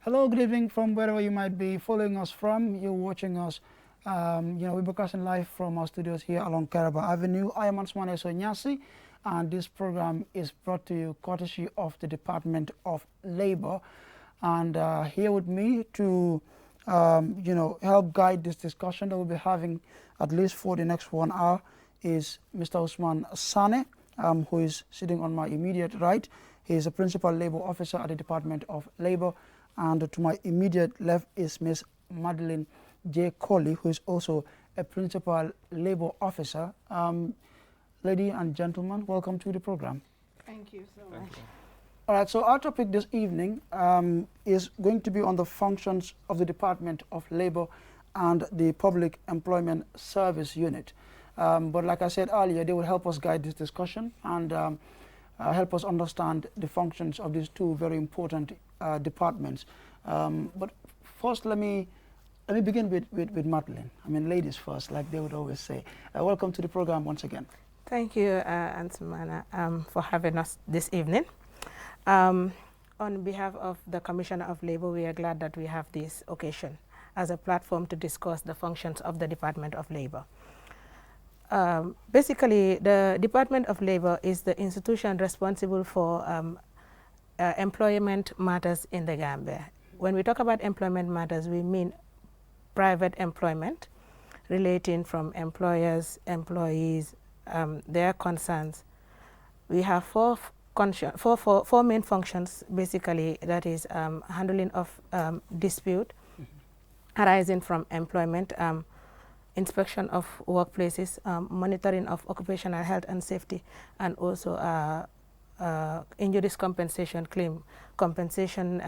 Hello, good evening from wherever you might be following us from. You're watching us. We're broadcasting live from our studios here along Caraba Avenue. I am Ansmane Sonyasi, and this program is brought to you courtesy of the Department of Labor. And here with me to, help guide this discussion that we'll be having at least for the next 1 hour is Mr. Usman Sane, who is sitting on my immediate right. He is a Principal Labor Officer at the Department of Labor. And to my immediate left is Ms. Madeline J. Colley, who is also a Principal Labor Officer. Ladies and gentlemen, welcome to the program. Thank you so much. All right, so our topic this evening is going to be on the functions of the Department of Labor and the Public Employment Service Unit. But like I said earlier, they will help us guide this discussion and help us understand the functions of these two very important departments. But first, let me begin with Madeline. I mean, ladies first, like they would always say. Welcome to the program once again. Thank you, Ansumana, for having us this evening. On behalf of the Commissioner of Labor, we are glad that we have this occasion as a platform to discuss the functions of the Department of Labor. Basically, the Department of Labor is the institution responsible for employment matters in the Gambia. When we talk about employment matters, we mean private employment relating from employers, employees, their concerns. We have four main functions, basically, that is handling of dispute arising from employment, inspection of workplaces, monitoring of occupational health and safety, and also injuries compensation claim. Compensation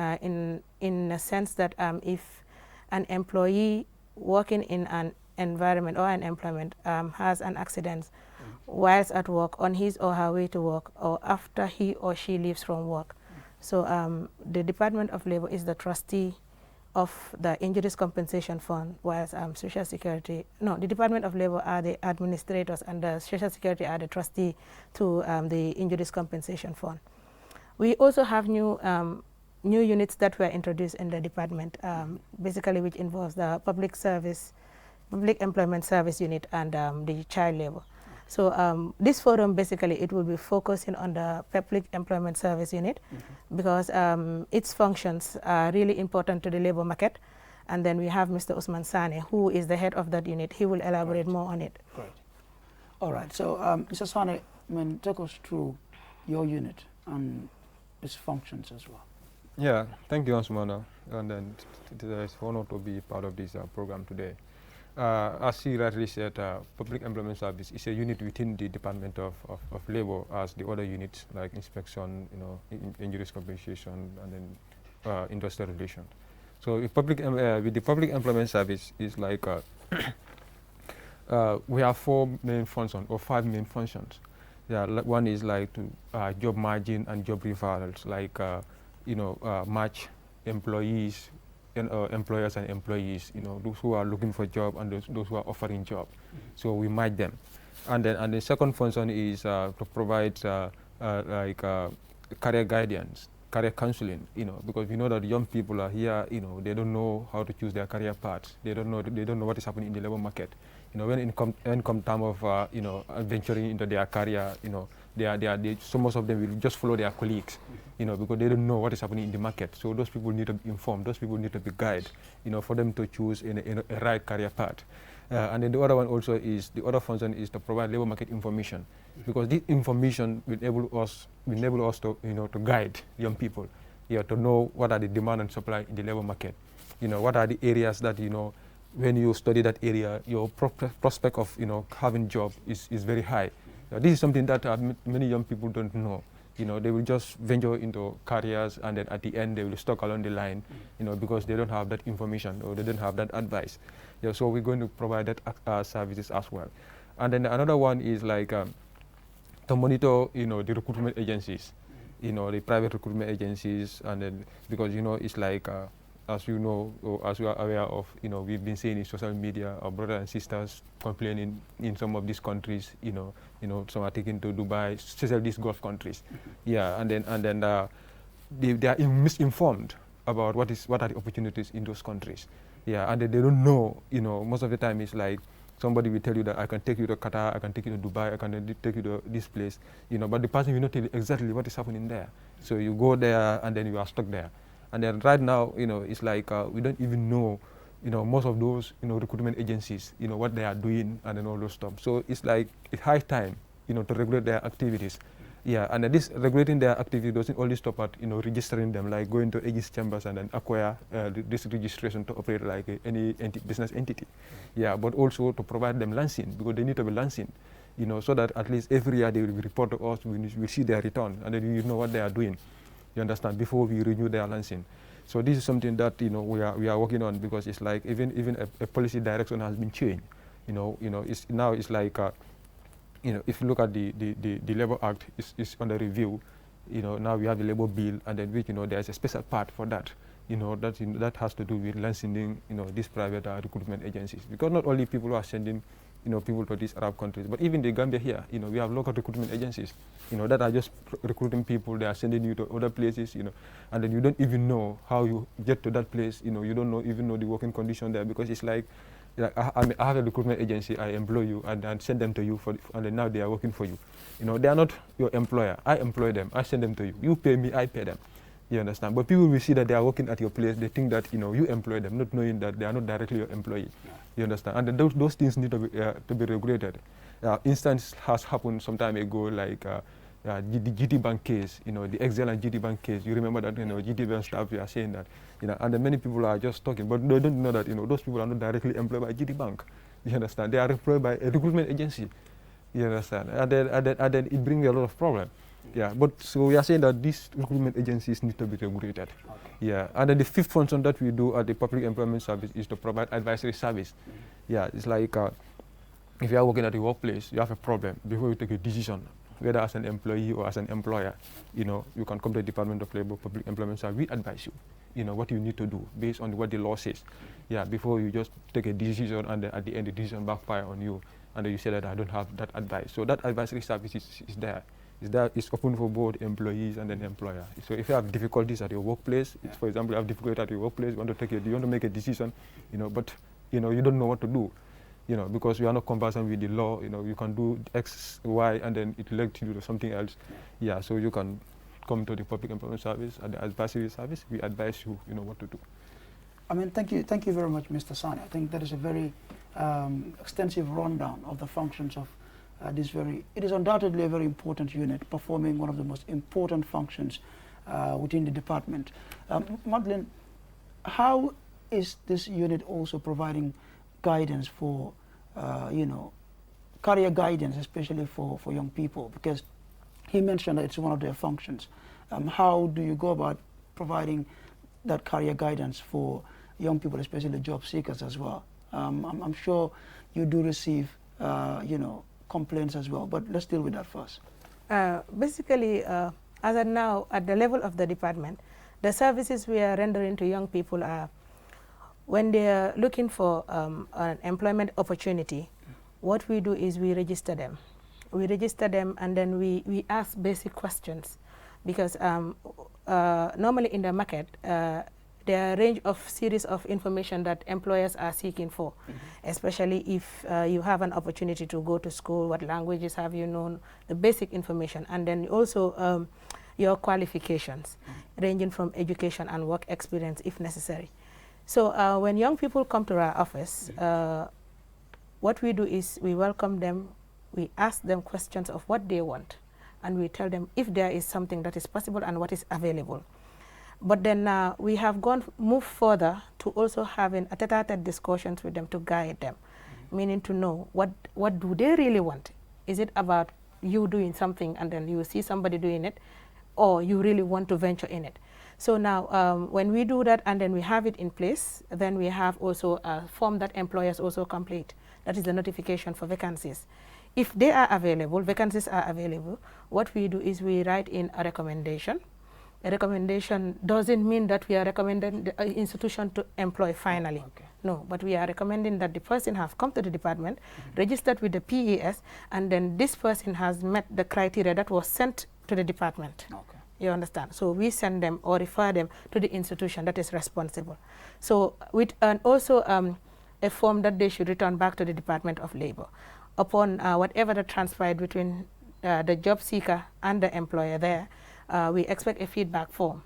in a sense that if an employee working in an environment or an employment has an accident whilst at work, on his or her way to work, or after he or she leaves from work. So the Department of Labor is the trustee of the Injuries Compensation Fund, whilst Social Security, no, the Department of Labor are the administrators and the Social Security are the trustee to the Injuries Compensation Fund. We also have new units that were introduced in the department, basically which involves the Public Employment Service Unit and the Child Labor. So this forum, basically, it will be focusing on the Public Employment Service Unit because its functions are really important to the labor market. And then we have Mr. Usman Sane, who is the head of that unit. He will elaborate more on it. Great. All right. So, Mr. Sane, take us through your unit and its functions as well. Yeah, thank you, Ansumana. And then it is an honor to be part of this program today. As he rightly said, Public Employment Service is a unit within the Department of Labor, as the other units like inspection, injuries compensation, and then industrial relations. So with the Public Employment Service is like we have four main functions or five main functions. Yeah, one is like to job margin and job referrals, like match employees. Employers and employees, those who are looking for job and those who are offering job. So we match them. And the second function is to provide career guidance, career counseling, because we know that young people are here, they don't know how to choose their career paths. They don't know what is happening in the labor market. When it comes time of venturing into their career, so most of them will just follow their colleagues, because they don't know what is happening in the market. So those people need to be informed. Those people need to be guided, for them to choose a right career path. And then the other one also is, the other function is to provide labor market information, because this information will enable us to, to guide young people, to know what are the demand and supply in the labor market. What are the areas that, when you study that area, your prospect of, having job is very high. This is something that many young people don't know. They will just venture into careers, and then at the end they will stuck along the line, because they don't have that information or they don't have that advice. So we're going to provide that services as well. And then another one is like to monitor, the recruitment agencies, the private recruitment agencies, and then because it's like as you know, or as you are aware of, we've been seeing in social media our brothers and sisters complaining in some of these countries, some are taken to Dubai, especially these Gulf countries. Yeah, and then they are misinformed about what are the opportunities in those countries. Yeah, and they don't know, most of the time it's like somebody will tell you that I can take you to Qatar, I can take you to Dubai, I can take you to this place, but the person will not tell you exactly what is happening there. So you go there and then you are stuck there. And then right now, it's like we don't even know, most of those, recruitment agencies, what they are doing and then all those stuff. So it's like it's high time, to regulate their activities. Yeah, and this regulating their activity doesn't only stop at registering them, like going to Aegis chambers and then acquire this registration to operate like any business entity. Yeah, but also to provide them lancing, because they need to be lancing, so that at least every year they will report to us. We see their return, and then we know what they are doing. You understand? Before we renew their lancing. So this is something that we are working on, because it's like even a policy direction has been changed. It's like. If you look at the Labour Act, is under review. Now we have the Labour Bill, and then which there's a special part for that. That has to do with licensing these private recruitment agencies, because not only people who are sending people to these Arab countries, but even the Gambia here, we have local recruitment agencies, that are just recruiting people. They are sending you to other places, and then you don't even know how you get to that place. You don't even know the working condition there, because it's like I have a recruitment agency, I employ you and send them to you, and then now they are working for you. They are not your employer. I employ them, I send them to you. You pay me, I pay them. You understand? But people will see that they are working at your place. They think that you employ them, not knowing that they are not directly your employee. You understand? And then those things need to be regulated. Instance has happened some time ago, like the GT Bank case, the excellent GT Bank case. You remember that, GT Bank staff are saying that, and then many people are just talking, but they don't know that, those people are not directly employed by GT Bank. You understand? They are employed by a recruitment agency. You understand? And then it brings a lot of problem. Yeah, but so we are saying that these recruitment agencies need to be regulated. Okay. Yeah, and then the fifth function that we do at the Public Employment Service is to provide advisory service. Yeah, it's like if you are working at a workplace, you have a problem, before you take a decision, whether as an employee or as an employer, you can come to the Department of Labor, Public Employment Service. We advise you, what you need to do based on what the law says. Yeah, before you just take a decision and then at the end the decision backfire on you, and then you say that I don't have that advice. So that advisory service is there. It's open for both employees and then employer. So if you have difficulties at your workplace, for example, you have difficulty at your workplace, you want to make a decision, but you don't know what to do. Because you are not conversant with the law, you can do X, Y, and then it leads you to something else. Yeah, so you can come to the Public Employment Service and the advisory service. We advise you, what to do. I mean, thank you very much, Mr. Sani. I think that is a very extensive rundown of the functions of it is undoubtedly a very important unit, performing one of the most important functions within the department. Madeleine, how is this unit also providing guidance for, career guidance, especially for young people? Because he mentioned that it's one of their functions. How do you go about providing that career guidance for young people, especially job seekers as well? I'm sure you do receive, complaints as well, but let's deal with that first. Basically, as of now, at the level of the department, the services we are rendering to young people are, when they are looking for an employment opportunity, what we do is we register them. We register them, and then we ask basic questions, because normally in the market, there are a range of series of information that employers are seeking for, especially if you have an opportunity to go to school, what languages have you known, the basic information, and then also your qualifications, ranging from education and work experience if necessary. So when young people come to our office, what we do is we welcome them, we ask them questions of what they want, and we tell them if there is something that is possible and what is available. But then we have moved further to also having a tete-a-tete discussions with them to guide them, meaning to know what do they really want. Is it about you doing something and then you see somebody doing it, or you really want to venture in it? So now when we do that and then we have it in place, then we have also a form that employers also complete. That is the notification for vacancies. If they are available, vacancies are available, what we do is we write in a recommendation. A recommendation doesn't mean that we are recommending the institution to employ finally. Okay. No, but we are recommending that the person has come to the department, registered with the PES, and then this person has met the criteria that was sent to the department. Okay. You understand? So we send them or refer them to the institution that is responsible. So with also a form that they should return back to the Department of Labor upon whatever that transpired between the job seeker and the employer there. We expect a feedback form.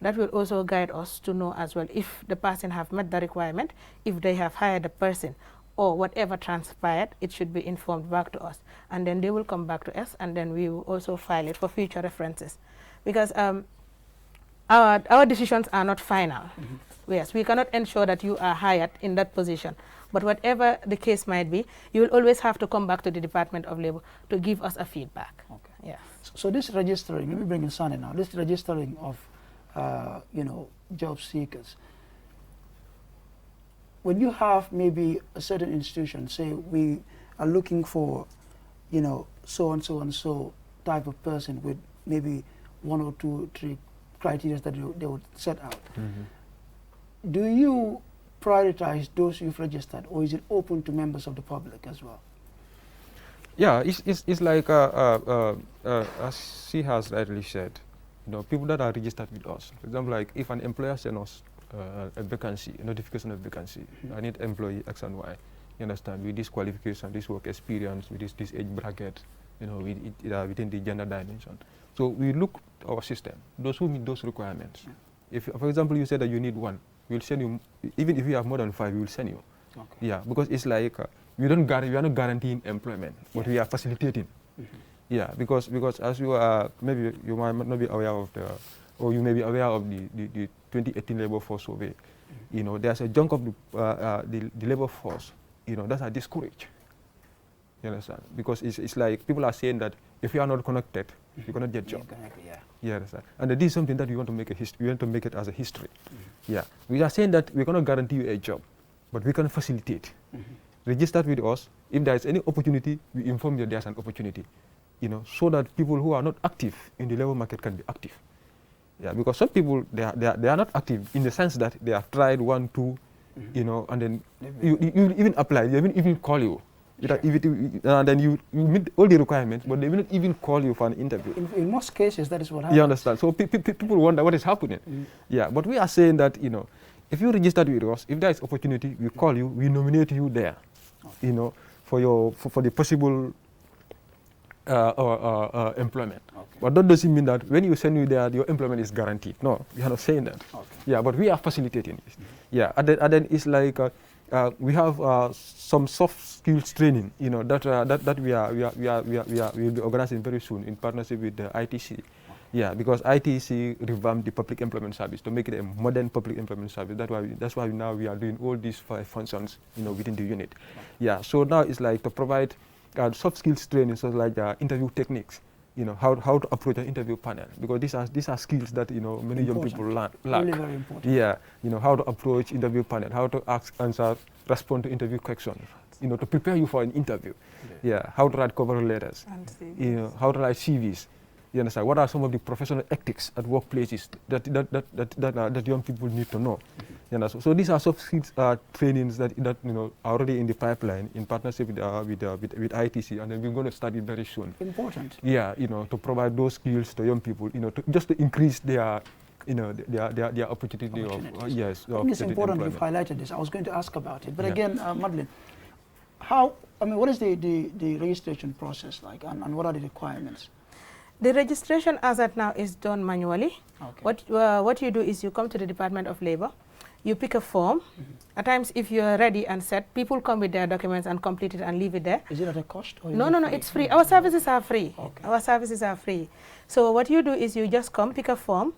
That will also guide us to know as well if the person have met the requirement, if they have hired the person, or whatever transpired, it should be informed back to us. And then they will come back to us, and then we will also file it for future references. Because our decisions are not final. Yes, we cannot ensure that you are hired in that position. But whatever the case might be, you will always have to come back to the Department of Labor to give us a feedback. Okay. Yes. So this registering, let me bring in Sani now, this registering of job seekers. When you have maybe a certain institution, say we are looking for, so and so and so type of person with maybe 1 or 2 or 3 criteria that they would set out. Do you prioritize those you've registered, or is it open to members of the public as well? Yeah, it's like as she has rightly said, people that are registered with us. For example, like if an employer sends us a vacancy, a notification of vacancy, I need employee X and Y. You understand? With this qualification, this work experience, with this age bracket, within the gender dimension. So we look at our system, those who meet those requirements. If, for example, you say that you need 1, we'll send you. Even if you have more than 5, we will send you. Okay. Yeah, because it's like we are not guaranteeing employment, but we are facilitating. Yeah, because as you are, maybe you might not be aware of or you may be aware of the 2018 labor force survey. There's a chunk of the labor force, that are discouraged. You understand? Because it's like people are saying that if you are not connected, you cannot get job. Yeah, understand? And this is something that we want to make we want to make it as a history. Yeah, we are saying that we cannot guarantee you a job, but we can facilitate. Register with us. If there is any opportunity, we inform you there's an opportunity. So that people who are not active in the labor market can be active. Yeah, because some people they are not active in the sense that they have tried 1, 2, and then you even apply, they even call you. Sure. And then you meet all the requirements, but they will not even call you for an interview. In most cases, that is what happens. You understand? So people wonder what is happening. Yeah, but we are saying that, if you registered with us, if there is opportunity, we call you, we nominate you there, for the possible employment. Okay. But that doesn't mean that when you send you there, your employment is guaranteed. No, we are not saying that. Okay. Yeah, but we are facilitating this. Yeah, and then it's like we have some soft skills training, that we will be organizing very soon in partnership with the ITC. Okay. Yeah, because ITC revamped the public employment service to make it a modern public employment service. That's why now we are doing all these 5 functions, within the unit. Okay. Yeah, so now it's like to provide soft skills training, so like interview techniques, how to approach an interview panel, because these are skills that many young people lack. Really very important. Yeah, how to approach interview panel, how to answer, respond to interview questions, to prepare you for an interview. Yeah, how to write cover letters, how to write CVs. You understand? What are some of the professional ethics at workplaces that young people need to know? You know, so these are soft skills trainings that are already in the pipeline in partnership with ITC, and then we're going to start it very soon. Important. Yeah, to provide those skills to young people, just to increase their their opportunity of yes. I think it's important you've highlighted this. I was going to ask about it, but again, Madeline, what is the registration process like, and what are the requirements? The registration as at now is done manually. Okay. What you do is you come to the Department of Labor, you pick a form. At times, if you are ready and set, people come with their documents and complete it and leave it there. Is it at a cost? Or no, it's free. Our services are free. Okay. Our services are free. So what you do is you just come, pick a form,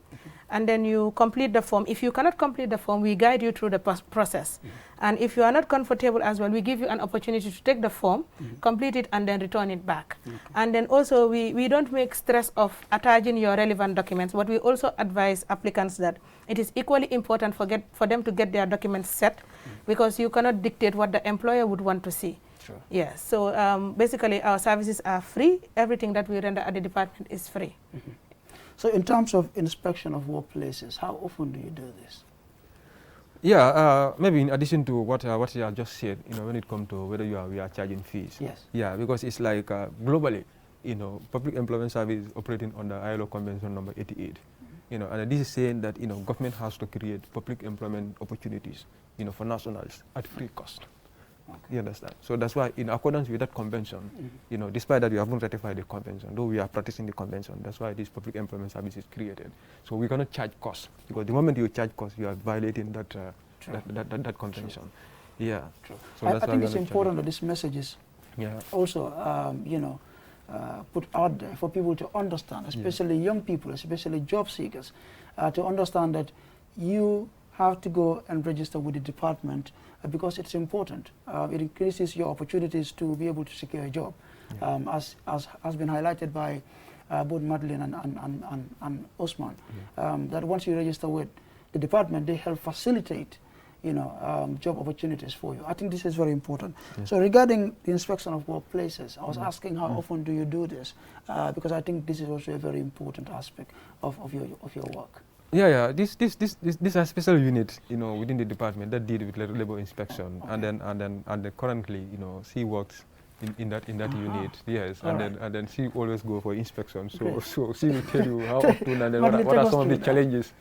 and then you complete the form. If you cannot complete the form, we guide you through the process. And if you are not comfortable as well, we give you an opportunity to take the form, complete it, and then return it back. And then also, we don't make stress of attaching your relevant documents, but we also advise applicants that it is equally important for them to get their documents set, because you cannot dictate what the employer would want to see. Sure. Yes, so basically our services are free. Everything that we render at the department is free. So in terms of inspection of workplaces, how often do you do this? Yeah, maybe in addition to what you have just said, when it comes to whether we are charging fees. Yes. Yeah, because it's like globally, public employment service is operating under ILO Convention number 88. And this is saying that, government has to create public employment opportunities, for nationals at free cost. Okay. You understand? So that's why, in accordance with that convention, despite that we haven't ratified the convention, though we are practicing the convention, that's why this public employment service is created. So we cannot charge costs, because the moment you charge costs, you are violating that that convention. True. Yeah. True. So I think it's important that this message is also, put out there for people to understand, especially young people, especially job seekers, to understand that you have to go and register with the department because it's important. It increases your opportunities to be able to secure a job, as has been highlighted by both Madeline and Osman, that once you register with the department, they help facilitate job opportunities for you. I think this is very important. So regarding the inspection of workplaces, I was asking how often do you do this? Because I think this is also a very important aspect of your work. This is a special unit, within the department that deal with labor inspection, and then currently, she works in that unit, yes, and then she always go for inspection. So she will tell you how often and then what are some of the challenges,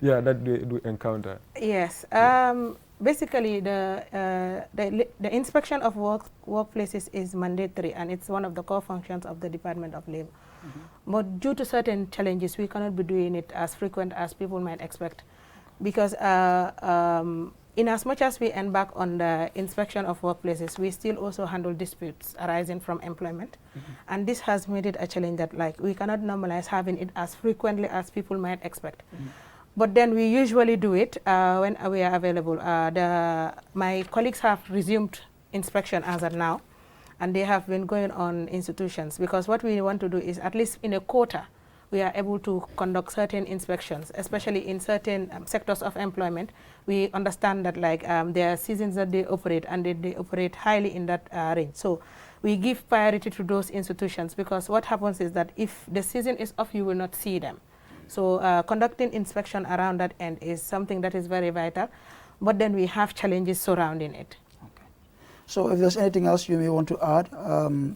that they do encounter. Yes, basically the inspection of workplaces is mandatory, and it's one of the core functions of the Department of Labor. But due to certain challenges, we cannot be doing it as frequent as people might expect, because in as much as we embark on the inspection of workplaces, we still also handle disputes arising from employment. And this has made it a challenge that we cannot normalize having it as frequently as people might expect. But then we usually do it when we are available. My colleagues have resumed inspection as of now, and they have been going on institutions, because what we want to do is, at least in a quarter, we are able to conduct certain inspections, especially in certain sectors of employment. We understand that there are seasons that they operate, and they operate highly in that range. So we give priority to those institutions, because what happens is that if the season is off, you will not see them. So conducting inspection around that end is something that is very vital, but then we have challenges surrounding it. Okay. So if there's anything else you may want to add,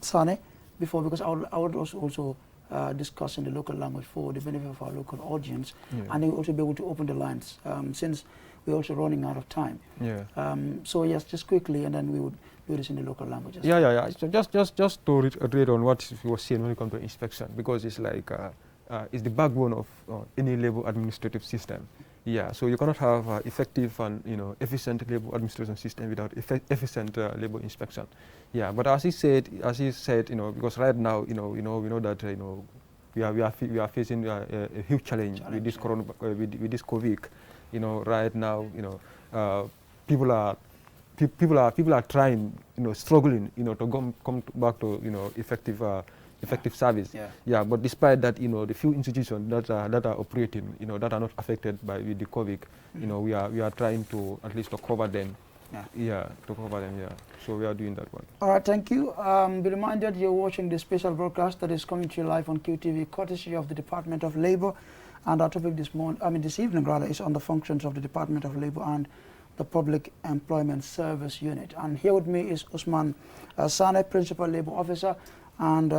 Sane, before, because I would also discuss in the local language for the benefit of our local audience, and then we'll also be able to open the lines, since we're also running out of time. So yes, just quickly, and then we would do this in the local language. So just to read on what you were saying when it comes to inspection, because it's it's the backbone of any labor administrative system. So you cannot have effective and efficient labor administration system without efficient labor inspection. But as he said, because right now we know that we are facing a huge challenge with this with this COVID. Right now people are trying, struggling, to come back to effective service. But despite that, the few institutions that are operating, that are not affected by with the COVID, we are trying to at least to cover them. So we are doing that one. All right, thank you. Be reminded you're watching this special broadcast that is coming to you live on QTV, courtesy of the Department of Labor, and our topic this evening rather, is on the functions of the Department of Labor and the Public Employment Service Unit. And here with me is Usman Sane, Principal Labor Officer, and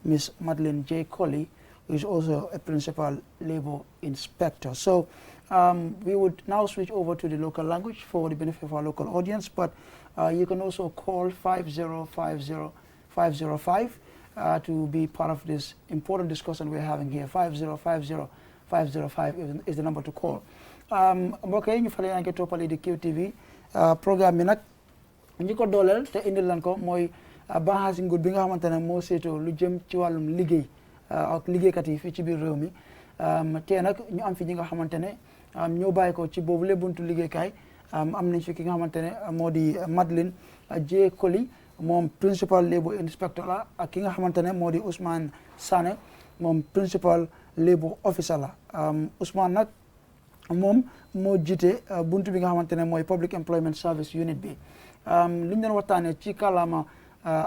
Ms. Madeline J. Colley, who is also a Principal Labor Inspector. So we would now switch over to the local language for the benefit of our local audience, but you can also call 5050505 to be part of this important discussion we're having here. 5050505 is the number to call. mbokk yi ñu fale yaa ngi toppale di QTV programme bi nag ñi ko dooleel te indil lan ko mooy banxaasi nguur bi nga xamante ne moo seetoo lu jëm ci wàllum liggéey ak liggéeykat yi fii ci biir réew mi tey nag ñu am fi ñi nga xamante ne ñoo bàyyi ko ci boobu le buntu liggéeykaay am nañ fi ki nga xamante ne moo di Madeline J. Colley, moom Principal Labor Inspector la, ak ki nga xamante ne moo di Ousmane Sane, moom Principal Labor Officer la. Ousmane nag moom moo jiite buntu bi nga xamante ne mooy Public Employment Service Unit bi. li ñu doon waxtaanee ci kàllaama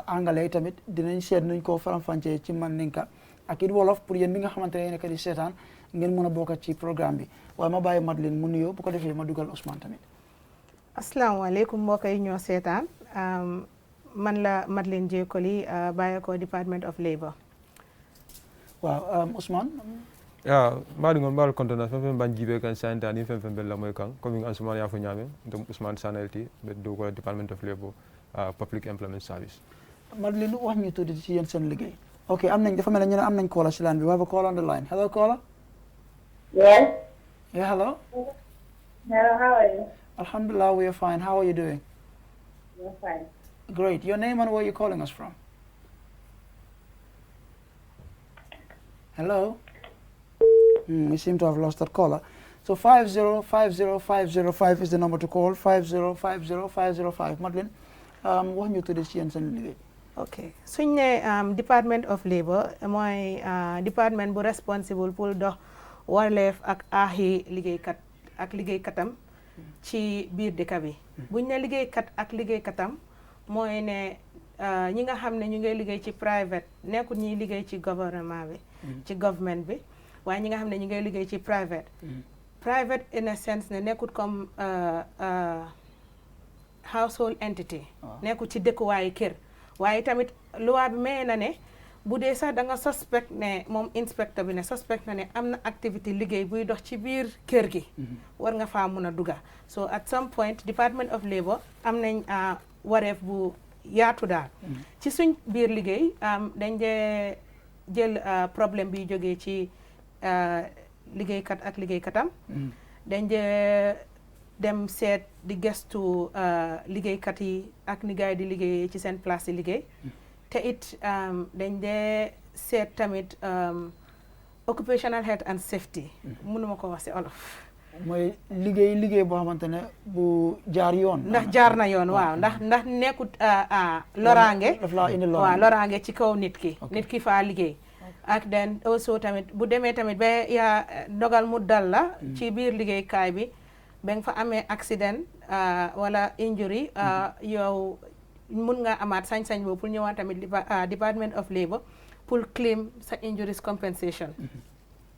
anglais tamit dinañ seet nuñ ko faram-fàccee ci Mandinka ak it wolof pour yéen bi nga xamante ne nekk di seetaan ngeen mën a bokk ci programme bi. waaye ma bàyyi Madeline mu nuyoo bu ko defee ma dugal Ousmane tamit. asalaamaaleykum mbokk yi ñoo seetaan man la Madeline J. Colley bàyyi ko Department of Labor. Wow, Usman. Yeah, mari ngon mal kontona fem ban jibe kan santa ni fem bella moy kan comme Usman ya fo nyame dum Usman Sanelti be do ko Department of Labor Public Employment Service. Madeline, wax ñu tuddi ci yeen seen liggéey. Okay, am nañ dafa mel ñu am nañ caller ci line bi. We have a caller on the line. Hello, caller. Yes. Yeah, hello. Hello, how are you? Alhamdulillah, we are fine. How are you doing? I'm fine. Great. Your name and where you calling us from? Hello. We seem to have lost that caller. So 5050505 is the number to call. 5050505. Madeline, wax ñu tuddi ci yeen seen liggéey. ok suñ ne Department of Labour mooy département bu responsible pour dox warleef ak aaxi liggéeykat ak liggéeykatam ci biir dëkk bi buñ ne liggéeykat ak liggéeykatam mooy ne ñi nga xam ne ñu ngay liggéey ci private nekkul ñuy liggéey ci gouvernement bi ci government bi waaye ñi nga xam ne ñu ngay liggéey ci private private in a sense ne nekkul comme household entity nekkul ci dëkkuwaayu kër waaye tamit loi bi may na ne bu dee sax da nga suspect ne moom inspecteur bi ne suspect na ne am na activité liggéey buy dox ci biir kër gi war nga faa mun a dugga so at some point Department of Labour am nañ wareef bu yaatu daal ci suñ biir liggéey dañ dee jël problème bi jógee ci liggéeykat ak liggéeykatam dañ dee dem seet di gestu liggéeykat yi ak ni gaay di liggéey ci seen place di liggéey te it dañ dee seet tamit occupational health and safety mënuma ko wax ci olof mooy liggéey boo xamante ne bu jaar yoon ndax jaar na yoon waaw ndax nekkut loraange daf laa indi waaw loraange ci kaw nit ki faa liggéey ak then also tamit bu demee tamit ba yaa dogal mu dal la ci biir liggéeykaay bi ba nga fa amee accident wala injury yow mun nga amaat sañ-sañ boobu pour ñëwaat tamit Department of Labour pour claim sa injuries compensation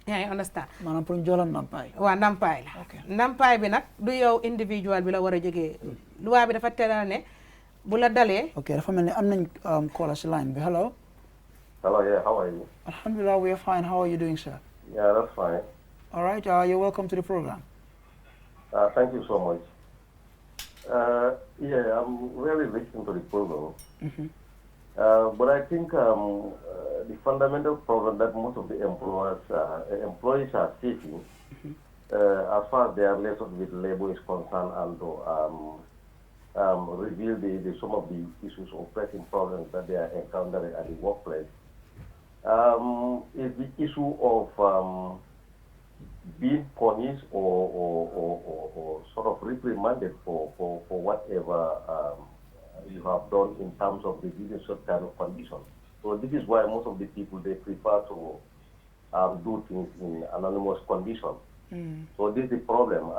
yaa ngi understand maanaam pour jolan nampaay waaw nampaay la nampaay bi nag du yow individual bi la war a jógee loi bi dafa teral ne bu la dalee ok dafa mel ni am nañ caller si line bi hello Yeah, how are you? Alhamdulillah, we are fine. How are you doing, sir? Yeah, that's fine. All right, you're welcome to the program. Thank you so much. Yeah, I'm really listening to the program. But I think the fundamental problem that most of the employees are facing, as far as their relation with labor is concerned, and to reveal some of the issues or pressing problems that they are encountering at the workplace, is the issue of being punished or sort of reprimanded for whatever you have done in terms of reducing such kind of conditions. So this is why most of the people, they prefer to do things in anonymous conditions. So this is the problem.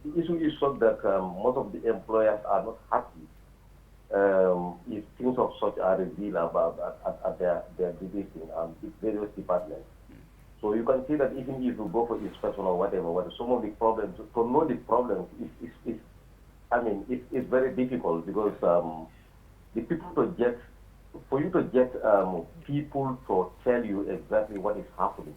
The issue is such that most of the employers are not happy if things of such are revealed about at their division and various departments. So you can see that even if you go for inspection or whatever, some of the problems, to know the problems it's very difficult because the people for you to get people to tell you exactly what is happening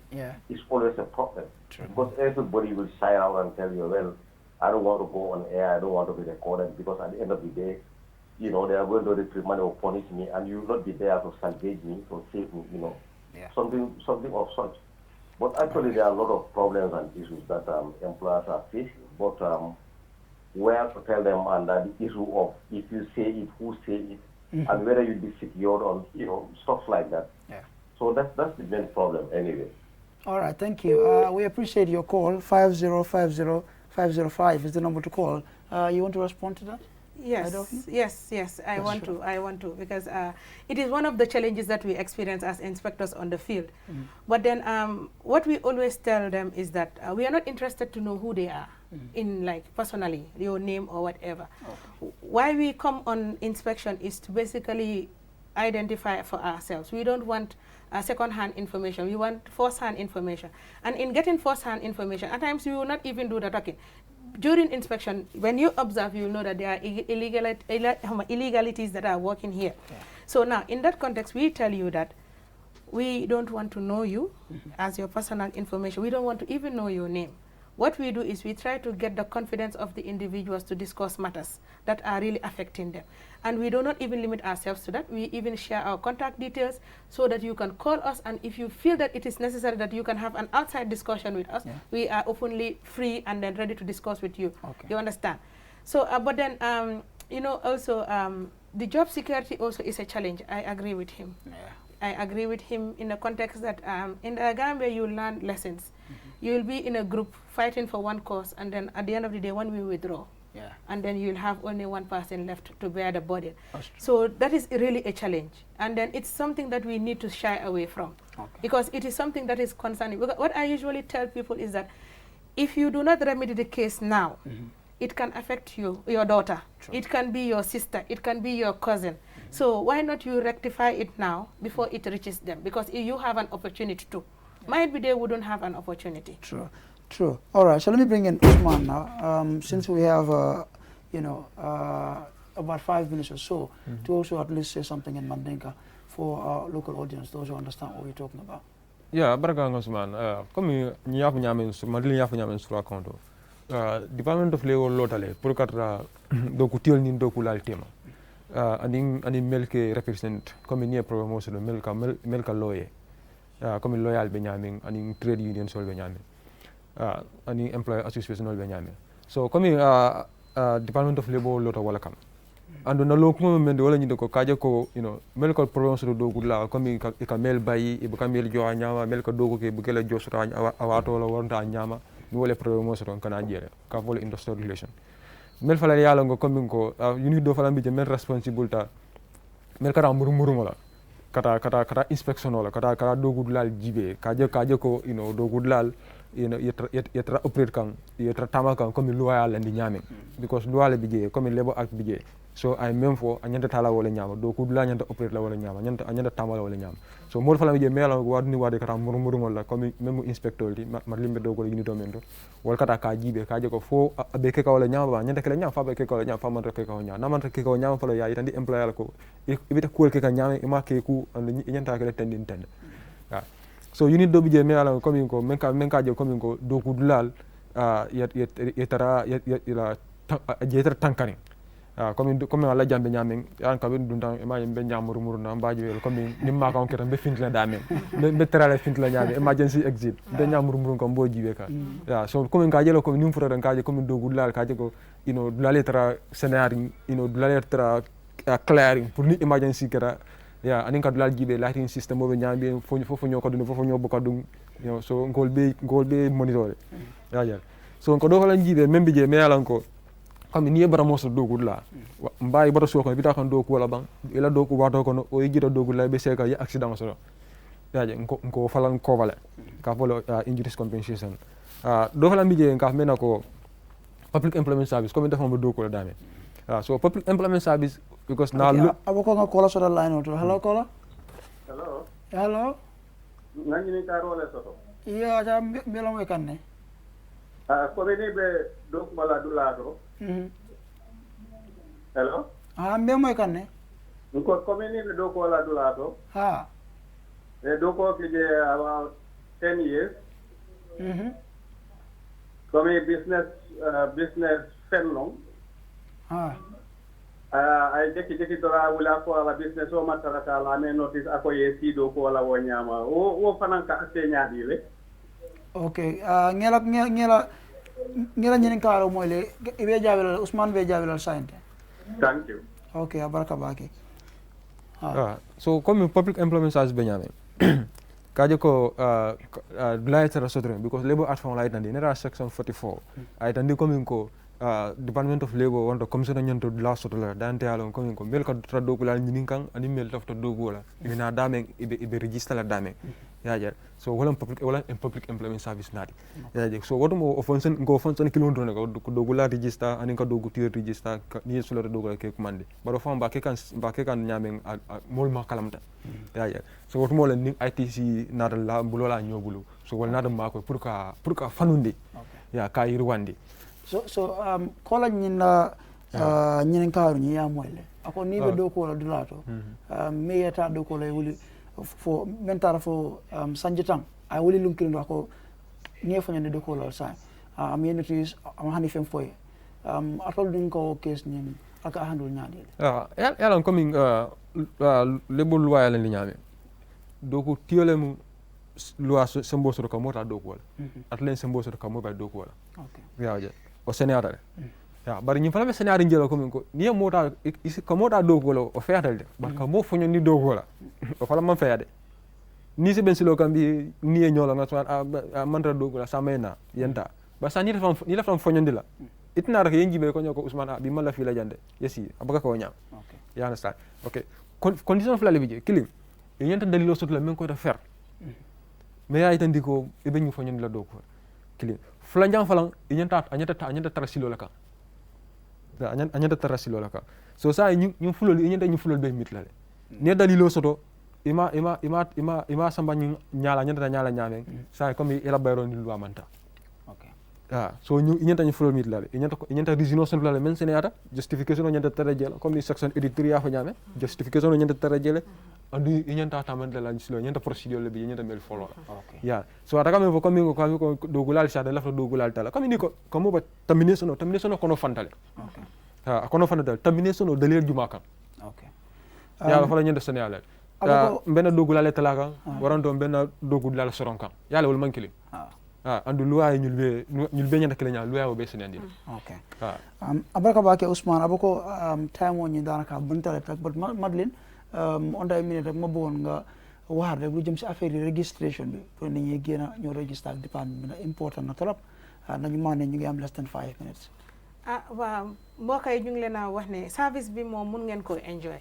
is always a problem. True. Because everybody will shy out and tell you, well, I don't want to go on air, I don't want to be recorded, because at the end of the day, they are going to reprimand or punish me, and you will not be there to salvage me, to save me, something of such. But actually, there are a lot of problems and issues that employers are facing. But where to tell them, and the issue of if you say it, who say it, and whether you'll be secured on, stuff like that. Yeah. So that's the main problem anyway. All right, thank you. We appreciate your call. 5050505 is the number to call. You want to respond to that? Yes, I want to, because it is one of the challenges that we experience as inspectors on the field. But then what we always tell them is that we are not interested to know who they are, in personally, your name or whatever. Why we come on inspection is to basically identify for ourselves. We don't want second-hand information. We want first-hand information. And in getting first-hand information, at times you will not even do the talking. During inspection, when you observe, you will know that there are illegalities that are working here. So now, in that context, we tell you that we don't want to know you as your personal information. We don't want to even know your name. What we do is we try to get the confidence of the individuals to discuss matters that are really affecting them. And we do not even limit ourselves to that. We even share our contact details so that you can call us, and if you feel that it is necessary that you can have an outside discussion with us, we are openly free and then ready to discuss with you. Okay. You understand? So, but then, you know, also, the job security also is a challenge. I agree with him. Yeah. I agree with him in the context that in the Gambia you learn lessons. You will be in a group fighting for one cause, and then at the end of the day, one will withdraw. Yeah. And then you'll have only one person left to bear the burden. So that is really a challenge. And then it's something that we need to shy away from. Okay. Because it is something that is concerning. What I usually tell people is that if you do not remedy the case now, it can affect you, your daughter. True. It can be your sister. It can be your cousin. So why not you rectify it now before it reaches them? Because you have an opportunity to. Might be they wouldn't have an opportunity. True, true. All right, so let me bring in Usman now. Since we have, you know, about 5 minutes or so, to also at least say something in Mandinka for our local audience, those who understand what we're talking about. Yeah, baraka Usman. Comme nyafu nyamen madli nyafu nyamen sura kondo. Department of Labor lotale pour katra doku tiol nin doku lal tema. Ani melke represent comme ni promotion melka loye. Comme loyal be ñamen ani trade union sol be ñamen ani employee association be ñamen so comme department of labor loto wala kam ando na lo ko men wala ñi ko kaje ko you know mel ko province do gudla comme ka mel bayi e ka mel jo ñama mel ko dogo ke bu gela jo sura awato la wonta ñama ni wala province do kana jere ka vol industrial relation mel fala yalla ngo comme ko unit do fala bi je mel responsibility mel ka muru wala kata inspection wala kata dogudlal jibe kaje ko you know dogudlal you know yetra operate kan yetra tama kan comme loyal ndi nyame because loyal bije comme labor act bije so ay même fo anyanta tala wala nyama dogudlal nyanta operate la wala nyama anyanta tama la wala nyama so mo fala bije mela wadni wade kata muru wala comme même inspecteur di ma limbe dogo unit mento wala kata ka jibe kaje ko fo be ke ka wala nyama ba nyanta kala nyama fa be ke ka wala nyama fa man ke ka nyama na man ke ka nyama fala ya itandi employer ko ibita kuol ke ka nyama e ma ke ku nyanta kala tendin tende so unit do bije mela comme ko menka je comme ko dogudlal yetara ila jeter tankani comme ala jambe nyamen yan ka ben dunta ma be nyamuru na mbaji wel comme nimma ka on keta be fintla damen be terale fintla nyame emergency exit be nyamuru ko mbo jibe ka ya so comme ka jelo comme nim fura ka je comme dogudlal ka je ko you know la letra scenario you know la letra clearing pour ni emergency kera ya anin ka dulal jibe lighting system mo be nyambe fofo nyoko dum fofo nyobo ka dum you know so ngol be monitor ya so ko do fala jibe membe je me yalan ko comme ni bara mo so dogul la mbay bata so ko bita kan doku wala bang ila doku wato ko o yijita dogul la be seka ya accident so ya je ko falan ko wala ka folo injuries compensation do fala mbije ka mena ko public employment service comme dafa mo doku la dame so public employment service because now aboko nga kola so the line auto hello kola hello ngani ni karo le soto iya ja mbelo moy kanne ko be ni be doku mala dulato hello mbe moy kanne ko komini be do ko la dulato e do ko ke je about 10 years komi business fenlong ay jeki dora wala ko ala business o matara la me notice ako ye si do ko la wonyama o fanan ka ate nyaadi le okay ngela ñinen kaaro moy le be jabel Ousmane be jabel sainte thank you okay baraka baki so comme public employment service benyame kaje ko dulaitara sotren because labor act from light and nera section 44 ay tandi comme ko department of labor wonto commission nyonto la soto la dante alon comme ko mel ko tra dogu la ñinin kan ani mel tafto dogu la ina dame ibe register la dame yaje so wala public employment service nadi yaje so wodo mo fonction go fonction kilondo ne ko dogu la register ani ko dogu tier register ni so la dogu ke commande baro fam ba ke kan nyamen mol ma kalamta yaje so wodo mo len ni ITC nada la bulola nyobulu so wala nada ma ko pour ka fanundi ya ka yirwandi so kola nyina nyinen kaaru nyi ya moyle ako ni be do ko la dulato me yata do ko la wuli for mentara for sanjitang I woli lunkirin ko nie fanya ne ko lol sai am yenitis am hani fem foy atol dun ko case ni aka handul nyaade yalan coming lebol loi la nyame doko tiole mu loi sembo so ko mota doko wala atlen sembo so ko mo ba doko wala okay yaje o senata ya bari ñi fala be senata njelo coming ko ni mota ko mota doko wala o featal de bar ka mo fonyo ni doko wala o fala man feade ni se ben silo kambi ni e ñolo nga man ra doko la samena yenta ba sa ni la fam fonyo ndila itna rek yengi be ko ñoko Ousmane bi mala fi la jande yesi abaka ko ñam okay ya understand okay condition fla le bi kilim e ñenta dalilo sot la men ko da fer mais ya itandi ko e be ñu fonyo ndila doko kilim fla njang falang e ñenta tarasilo la ka anyanta tarasilo la ka so sa ñu fulol e ñenta ñu fulol be mit la le ne dalilo soto ima samba ñu ñala ñame sa comme ela bayro ni loi manta okay so ñu ñenta ñu fulol mit la le ñenta région son la le men senata justification ñenta tarajela comme ni section editorial fa ñame justification ñenta tarajela andu ñenta tamande la silo ñenta procédure le bi ñenta mel follow okay ya so ataka me comme ko dogulal sa de la dogulal tala comme ni ko comme ba termination ko no fantale okay ko no fantale termination o dalil jumaka okay ya fa la ñenta senala benn dogulal tala kan waranto benn dogulal soron kan yalla wol mankili andu loi ñul be ñanta kelenya loi o be senandi okay abaraka bake Ousmane abako time woni danaka buntale tak but Madeline onda minute rek ma bëggoon nga wax rek lu jëm ci affaire registration bi pour nit ñi gëna ñu register ak département bi important na trop nañu mané ñu ngi am less than 5 minutes waaw mbokk yi ñu ngi leen a wax ne service bi moom mun ngeen ko enjoy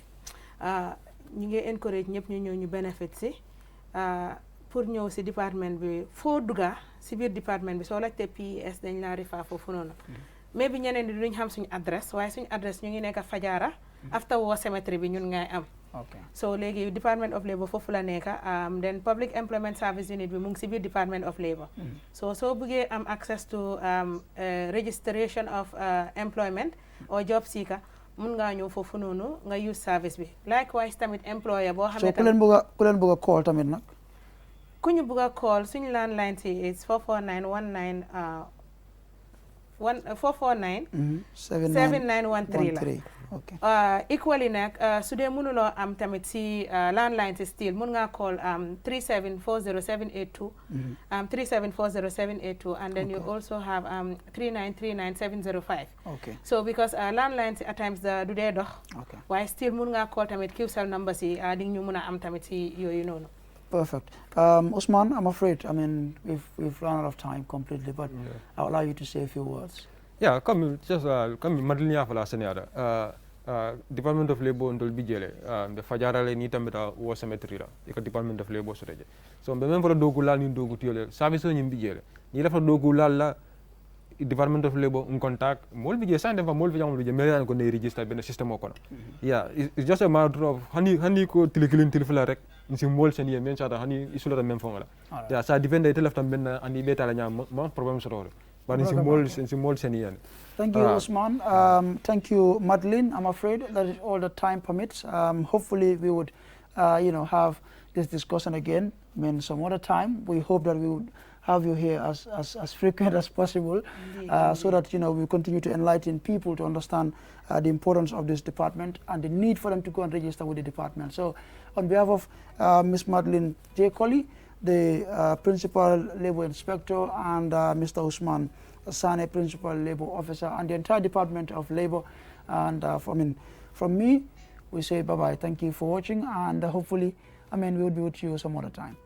ñu ngi encourage ñëpp ñu ñëw ñu benefit si pour ñëw si département bi foo dugga si biir département bi soo laajte PES dañ laa rifa foofu noonu mais bi ñeneen di duñ xam suñu adresse waaye suñu adresse ñu ngi nekk Fajara after War Cemetery bi ñun ngay am okay so léegi Department of Labour foofu la nekk then Public Employment Service Unit bi mu ngi si biir Department of Labour so soo bëggee am access to registration of employment or job seeker mun ngaa ñëw foofu noonu nga use service bi likewise tamit employer boo xam ne so ku leen bëgg a call tamit nag ku ñu bëgg a call suñu landline si is 449 7913 la okay equally nag su dee mënuloo am tamit si landline si still mun ngaa call 3740782 3740782 and then you also have 3939705 okay so because landline si at times du dee dox okay waaye still mun ngaa call tamit QCell number si di ñu mun a am tamit si yooyu noonu. Perfect. Ousmane, I'm afraid, I mean, we've run out of time completely, but I'll allow you to say a few words. Yeah, come Madlinia for last Department of Labour ndol bijele the Fajara le ni tambita War Cemetery la iko Department of Labour so reje so be même for dogu lal ni dogu tiole service ni bijele ni dafa dogu lal la Department of Labour in contact mol bijele sa dem fa mol bijam bijele mais ko ne register ben system ko yeah it's just a matter of hani ko tilikilin tilfala rek nsi mol sen ye men chata hani isula même fon la yeah ça depend de teleftam ben ani beta la nyam ma problème so do but nsi mol sen ye. Thank you, Ousmane. Thank you, Madeline. I'm afraid that is all the time permits. Hopefully, we would, have this discussion again. I mean, some other time. We hope that we would have you here as frequent as possible, so that we continue to enlighten people to understand the importance of this department and the need for them to go and register with the department. So, on behalf of Ms. Madeline J. Colley, the Principal Labour Inspector, and Mr. Ousmane Sane, Principal Labour Officer, and the entire Department of Labour. And from me, we say bye-bye. Thank you for watching, and hopefully, we will be with you some other time.